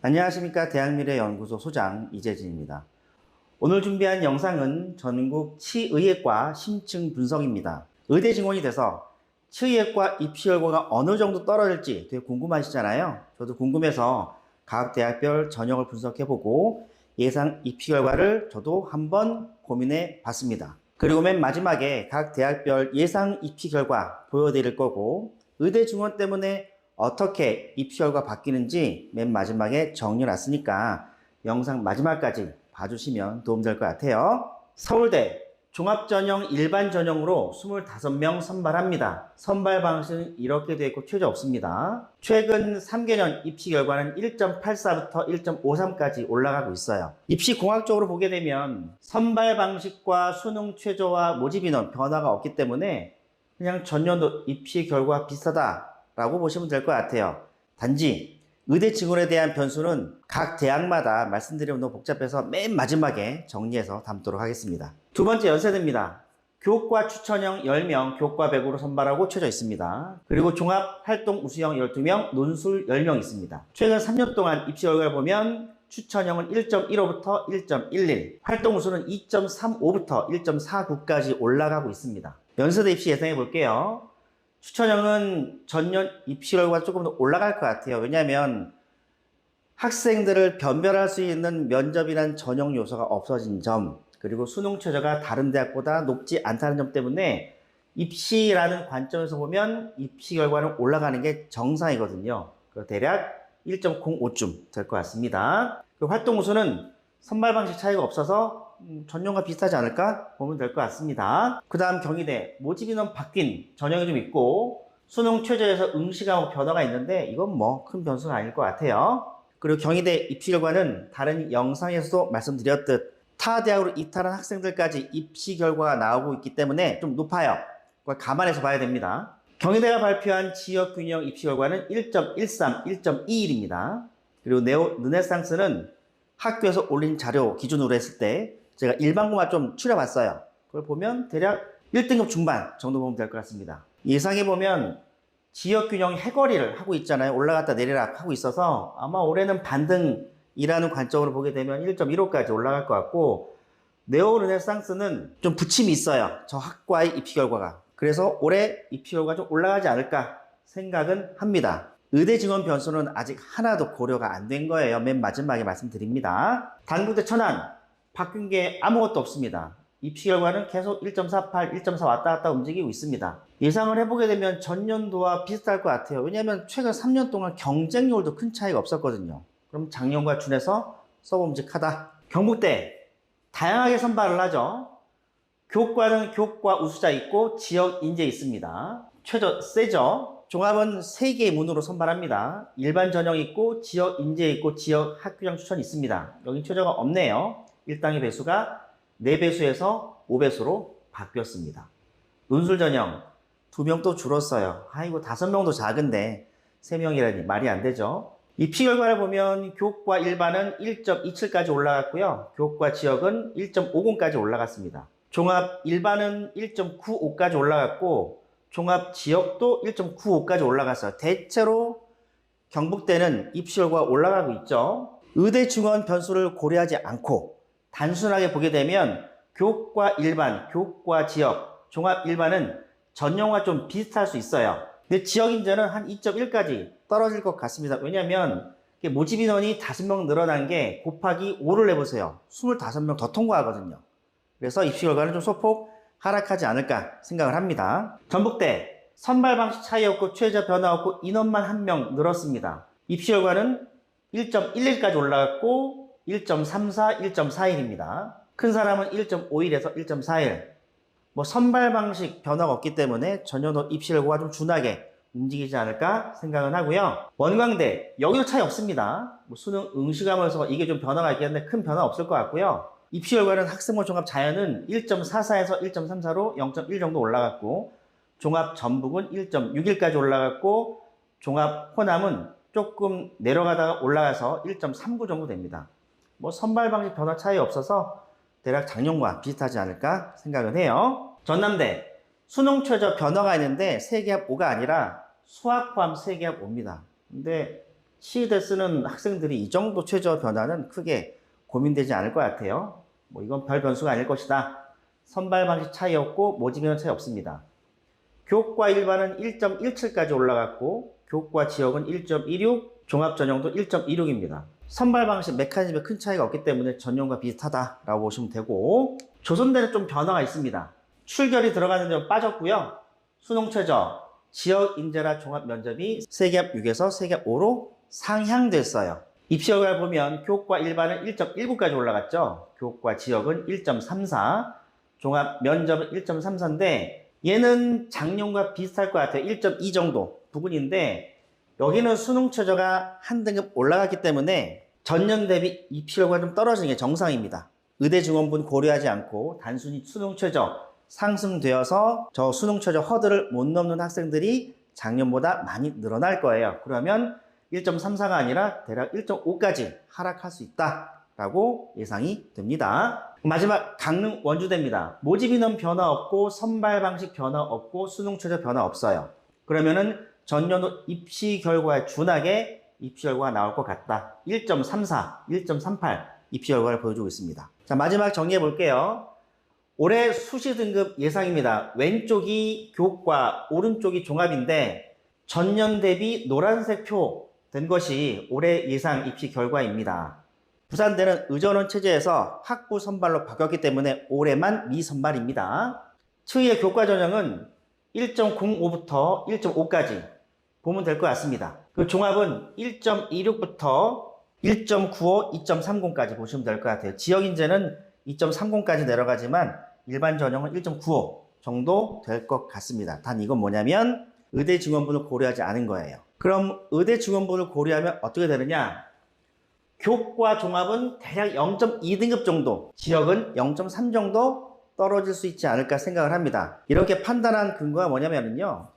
안녕하십니까. 대학미래연구소 소장 이재진입니다. 오늘 준비한 영상은 전국 치의학과 심층 분석입니다. 의대 증원이 돼서 치의학과 입시 결과가 어느 정도 떨어질지 되게 궁금하시잖아요. 저도 궁금해서 각 대학별 전형을 분석해보고 예상 입시 결과를 저도 한번 고민해 봤습니다. 그리고 맨 마지막에 각 대학별 예상 입시 결과 보여드릴 거고, 의대 증원 때문에 어떻게 입시 결과 바뀌는지 맨 마지막에 정리해놨으니까 영상 마지막까지 봐주시면 도움될 것 같아요. 서울대 종합전형 일반전형으로 25명 선발합니다. 선발 방식은 이렇게 되어 있고 최저 없습니다. 최근 3개년 입시 결과는 1.84부터 1.53까지 올라가고 있어요. 입시 공학적으로 보게 되면 선발 방식과 수능 최저와 모집 인원 변화가 없기 때문에 그냥 전년도 입시 결과 비슷하다 라고 보시면 될 것 같아요. 단지 의대 증원에 대한 변수는 각 대학마다 말씀드리면 너무 복잡해서 맨 마지막에 정리해서 담도록 하겠습니다. 두 번째 연세대입니다. 교과 추천형 10명, 교과 100으로 선발하고 최저 있습니다. 그리고 종합 활동 우수형 12명, 논술 10명 있습니다. 최근 3년 동안 입시 결과를 보면 추천형은 1.15부터 1.11, 활동 우수는 2.35부터 1.49까지 올라가고 있습니다. 연세대 입시 예상해 볼게요. 추천형은 전년 입시 결과가 조금 더 올라갈 것 같아요. 왜냐하면 학생들을 변별할 수 있는 면접이란 전형 요소가 없어진 점, 그리고 수능 최저가 다른 대학보다 높지 않다는 점 때문에 입시라는 관점에서 보면 입시 결과는 올라가는 게 정상이거든요. 대략 1.05쯤 될 것 같습니다. 그 활동 우수는 선발 방식 차이가 없어서 전형과 비슷하지 않을까 보면 될 것 같습니다. 그 다음 경희대 모집 인원 바뀐 전형이 좀 있고 수능 최저에서 응시과목 변화가 있는데 이건 뭐 큰 변수가 아닐 것 같아요. 그리고 경희대 입시 결과는 다른 영상에서도 말씀드렸듯 타 대학으로 이탈한 학생들까지 입시 결과가 나오고 있기 때문에 좀 높아요. 그걸 감안해서 봐야 됩니다. 경희대가 발표한 지역균형 입시 결과는 1.13, 1.21입니다. 그리고 네오 르네상스는 학교에서 올린 자료 기준으로 했을 때 제가 일반고만 좀 추려봤어요. 그걸 보면 대략 1등급 중반 정도 보면 될 것 같습니다. 예상해보면 지역균형 해거리를 하고 있잖아요. 올라갔다 내리락 하고 있어서 아마 올해는 반등이라는 관점으로 보게 되면 1.15까지 올라갈 것 같고, 네오르네상스는 좀 부침이 있어요. 저 학과의 입시 결과가. 그래서 올해 입시 결과가 좀 올라가지 않을까 생각은 합니다. 의대 증원 변수는 아직 하나도 고려가 안 된 거예요. 맨 마지막에 말씀드립니다. 단국대 천안 바뀐 게 아무것도 없습니다. 입시 결과는 계속 1.48, 1.4 왔다 갔다 움직이고 있습니다. 예상을 해보게 되면 전년도와 비슷할 것 같아요. 왜냐하면 최근 3년 동안 경쟁률도 큰 차이가 없었거든요. 그럼 작년과 준해서 써봄직하다. 경북대 다양하게 선발을 하죠. 교과는 교과 우수자 있고 지역 인재 있습니다. 최저 세죠. 종합은 3개의 문으로 선발합니다. 일반 전형 있고 지역 인재 있고 지역 학교장 추천 있습니다. 여기 최저가 없네요. 일당의 배수가 4배수에서 5배수로 바뀌었습니다. 논술 전형 2명 또 줄었어요. 아이고 5명도 작은데 3명이라니 말이 안 되죠. 입시 결과를 보면 교과 일반은 1.27까지 올라갔고요. 교과 지역은 1.50까지 올라갔습니다. 종합 일반은 1.95까지 올라갔고 종합 지역도 1.95까지 올라갔어요. 대체로 경북대는 입시 결과가 올라가고 있죠. 의대 증원 변수를 고려하지 않고 단순하게 보게 되면 교과 일반, 교과 지역, 종합 일반은 전형과 좀 비슷할 수 있어요. 근데 지역 인재는 한 2.1까지 떨어질 것 같습니다. 왜냐면 모집 인원이 5명 늘어난 게 곱하기 5를 해보세요. 25명 더 통과하거든요. 그래서 입시 결과는 좀 소폭 하락하지 않을까 생각을 합니다. 전북대 선발 방식 차이 없고 최저 변화 없고 인원만 1명 늘었습니다. 입시 결과는 1.11까지 올라갔고 1.34, 1.41입니다. 큰 사람은 1.51에서 1.41. 선발 방식 변화가 없기 때문에 전년도 입시 결과가 좀 준하게 움직이지 않을까 생각은 하고요. 원광대 여기도 차이 없습니다. 수능 응시감에서 이게 좀 변화가 있겠는데 큰 변화 없을 것 같고요. 입시 결과는 학생부 종합 자연은 1.44에서 1.34로 0.1 정도 올라갔고 종합 전북은 1.61까지 올라갔고 종합 호남은 조금 내려가다가 올라가서 1.39 정도 됩니다. 선발 방식 변화 차이 없어서 대략 작년과 비슷하지 않을까 생각은 해요. 전남대 수능 최저 변화가 있는데 세계합 5가 아니라 수학 포함 세계합 5입니다. 근데 치의대 쓰는 학생들이 이 정도 최저 변화는 크게 고민되지 않을 것 같아요. 뭐 이건 별 변수가 아닐 것이다. 선발 방식 차이 없고 모집 인원 차이 없습니다. 교과 일반은 1.17까지 올라갔고 교과 지역은 1.16, 종합 전형도 1.26입니다. 선발 방식 메커니즘에 큰 차이가 없기 때문에 전형과 비슷하다라고 보시면 되고, 조선대는 좀 변화가 있습니다. 출결이 들어가는 데 빠졌고요. 수능 최저, 지역 인재라 종합 면접이 세개합 6에서 세개합 5로 상향됐어요. 입시 결과를 보면 교과 일반은 1.19까지 올라갔죠. 교과 지역은 1.34, 종합 면접은 1.34인데 얘는 작년과 비슷할 것 같아요. 1.2 정도 부분인데 여기는 수능 최저가 한 등급 올라갔기 때문에 전년 대비 입시 결과가 좀 떨어지는 게 정상입니다. 의대 증원분 고려하지 않고 단순히 수능 최저 상승되어서 저 수능 최저 허들을 못 넘는 학생들이 작년보다 많이 늘어날 거예요. 그러면 1.34가 아니라 대략 1.5까지 하락할 수 있다라고 예상이 됩니다. 마지막 강릉 원주대입니다. 모집 인원 변화 없고 선발 방식 변화 없고 수능 최저 변화 없어요. 그러면은 전년도 입시 결과에 준하게 입시 결과가 나올 것 같다. 1.34, 1.38 입시 결과를 보여주고 있습니다. 자, 마지막 정리해 볼게요. 올해 수시 등급 예상입니다. 왼쪽이 교과, 오른쪽이 종합인데 전년 대비 노란색 표 된 것이 올해 예상 입시 결과입니다. 부산대는 의전원 체제에서 학부 선발로 바뀌었기 때문에 올해만 미선발입니다. 추후의 교과 전형은 1.05부터 1.5까지 보면 될 것 같습니다. 그 종합은 1.26부터 1.95, 2.30까지 보시면 될 것 같아요. 지역 인재는 2.30까지 내려가지만 일반 전형은 1.95 정도 될 것 같습니다. 단 이건 뭐냐면 의대 증원분을 고려하지 않은 거예요. 그럼 의대 증원분을 고려하면 어떻게 되느냐? 교과 종합은 대략 0.2등급 정도, 지역은 0.3 정도 떨어질 수 있지 않을까 생각을 합니다. 이렇게 판단한 근거가 뭐냐면요.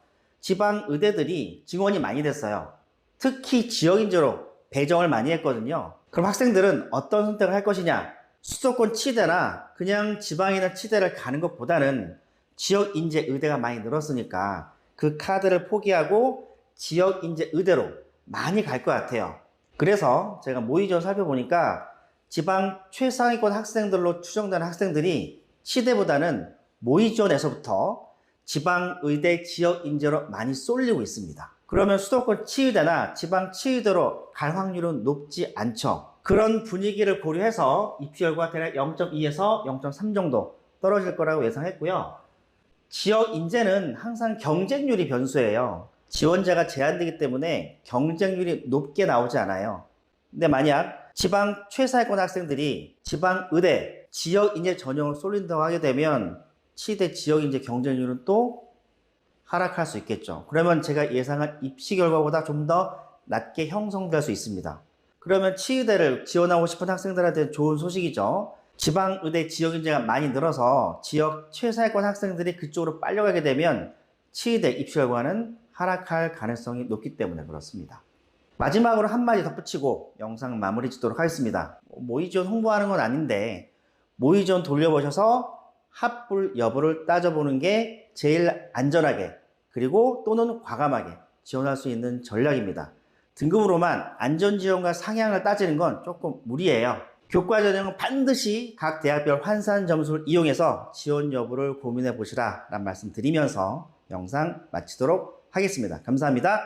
지방 의대들이 증원이 많이 됐어요. 특히 지역 인재로 배정을 많이 했거든요. 그럼 학생들은 어떤 선택을 할 것이냐? 수도권 치대나 그냥 지방이나 치대를 가는 것보다는 지역 인재 의대가 많이 늘었으니까 그 카드를 포기하고 지역 인재 의대로 많이 갈 것 같아요. 그래서 제가 모의지원 살펴보니까 지방 최상위권 학생들로 추정되는 학생들이 치대보다는 모의지원에서부터 지방 의대 지역 인재로 많이 쏠리고 있습니다. 그러면 수도권 치의대나 지방 치의대로 갈 확률은 높지 않죠. 그런 분위기를 고려해서 입시 결과 대략 0.2에서 0.3 정도 떨어질 거라고 예상했고요. 지역 인재는 항상 경쟁률이 변수예요. 지원자가 제한되기 때문에 경쟁률이 높게 나오지 않아요. 근데 만약 지방 최상위권 학생들이 지방 의대, 지역 인재 전형을 쏠린다고 하게 되면 치대 지역 인재 경쟁률은 또 하락할 수 있겠죠. 그러면 제가 예상한 입시 결과보다 좀 더 낮게 형성될 수 있습니다. 그러면 치의대를 지원하고 싶은 학생들한테 좋은 소식이죠. 지방 의대 지역 인재가 많이 늘어서 지역 최상위권 학생들이 그쪽으로 빨려가게 되면 치의대 입시 결과는 하락할 가능성이 높기 때문에 그렇습니다. 마지막으로 한마디 덧붙이고 영상 마무리 짓도록 하겠습니다. 모의지원 홍보하는 건 아닌데 모의지원 돌려보셔서 합불 여부를 따져보는 게 제일 안전하게 그리고 또는 과감하게 지원할 수 있는 전략입니다. 등급으로만 안전지원과 상향을 따지는 건 조금 무리예요. 교과 전형은 반드시 각 대학별 환산 점수를 이용해서 지원 여부를 고민해 보시라 라는 말씀 드리면서 영상 마치도록 하겠습니다. 감사합니다.